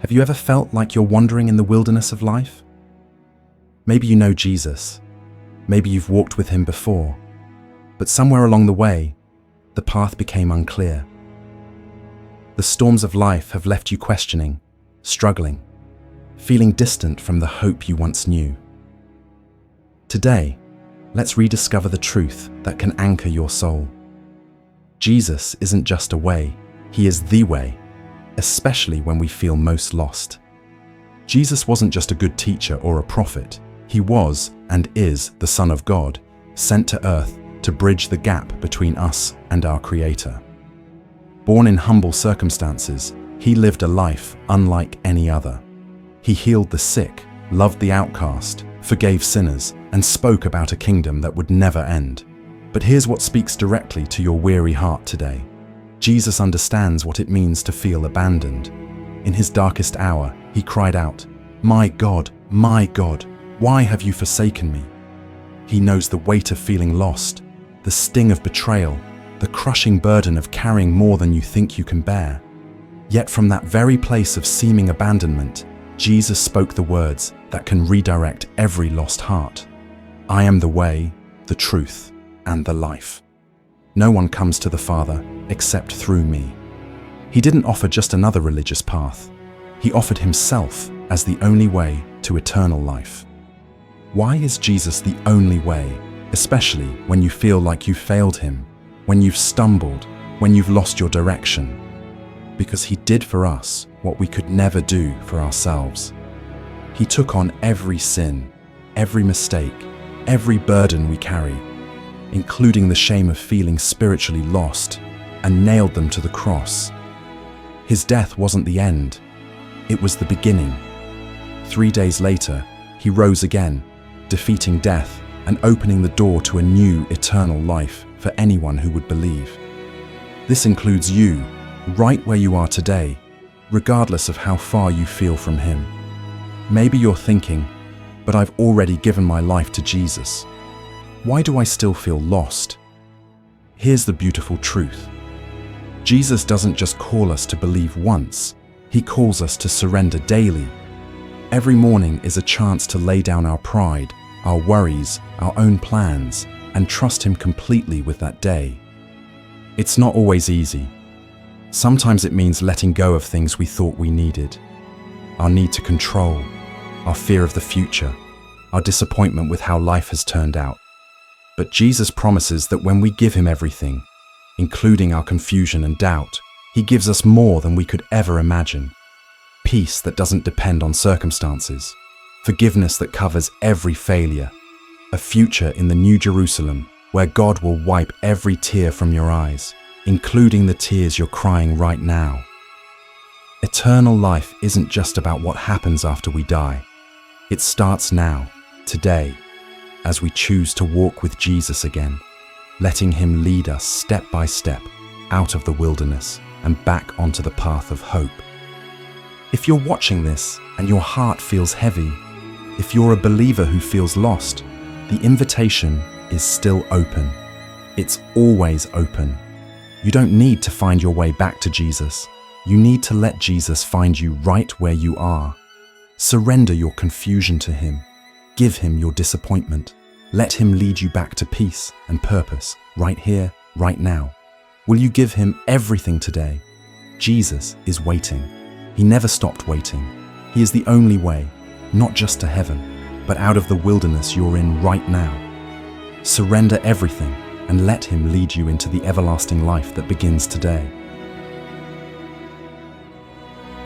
Have you ever felt like you're wandering in the wilderness of life? Maybe you know Jesus. Maybe you've walked with him before. But somewhere along the way, the path became unclear. The storms of life have left you questioning, struggling, feeling distant from the hope you once knew. Today, let's rediscover the truth that can anchor your soul. Jesus isn't just a way, he is the way, especially when we feel most lost. Jesus wasn't just a good teacher or a prophet. He was and is the Son of God, sent to earth to bridge the gap between us and our Creator. Born in humble circumstances, he lived a life unlike any other. He healed the sick, loved the outcast, forgave sinners, and spoke about a kingdom that would never end. But here's what speaks directly to your weary heart today. Jesus understands what it means to feel abandoned. In his darkest hour, he cried out, my God, why have you forsaken me?" He knows the weight of feeling lost, the sting of betrayal, the crushing burden of carrying more than you think you can bear. Yet from that very place of seeming abandonment, Jesus spoke the words that can redirect every lost heart. "I am the way, the truth, and the life. No one comes to the Father except through me." He didn't offer just another religious path. He offered himself as the only way to eternal life. Why is Jesus the only way, especially when you feel like you failed him, when you've stumbled, when you've lost your direction? Because he did for us what we could never do for ourselves. He took on every sin, every mistake, every burden we carry, including the shame of feeling spiritually lost, and nailed them to the cross. His death wasn't the end, it was the beginning. 3 days later, he rose again, defeating death and opening the door to a new eternal life for anyone who would believe. This includes you, right where you are today, regardless of how far you feel from him. Maybe you're thinking, but I've already given my life to Jesus. Why do I still feel lost? Here's the beautiful truth. Jesus doesn't just call us to believe once, he calls us to surrender daily. Every morning is a chance to lay down our pride, our worries, our own plans, and trust him completely with that day. It's not always easy. Sometimes it means letting go of things we thought we needed. Our need to control, our fear of the future, our disappointment with how life has turned out. But Jesus promises that when we give him everything, including our confusion and doubt, he gives us more than we could ever imagine. Peace that doesn't depend on circumstances, forgiveness that covers every failure, a future in the New Jerusalem where God will wipe every tear from your eyes, including the tears you're crying right now. Eternal life isn't just about what happens after we die. It starts now, today, as we choose to walk with Jesus again, letting him lead us step by step out of the wilderness and back onto the path of hope. If you're watching this and your heart feels heavy, if you're a believer who feels lost, the invitation is still open. It's always open. You don't need to find your way back to Jesus. You need to let Jesus find you right where you are. Surrender your confusion to him. Give him your disappointment. Let him lead you back to peace and purpose right here, right now. Will you give him everything today? Jesus is waiting. He never stopped waiting. He is the only way, not just to heaven, but out of the wilderness you're in right now. Surrender everything and let him lead you into the everlasting life that begins today.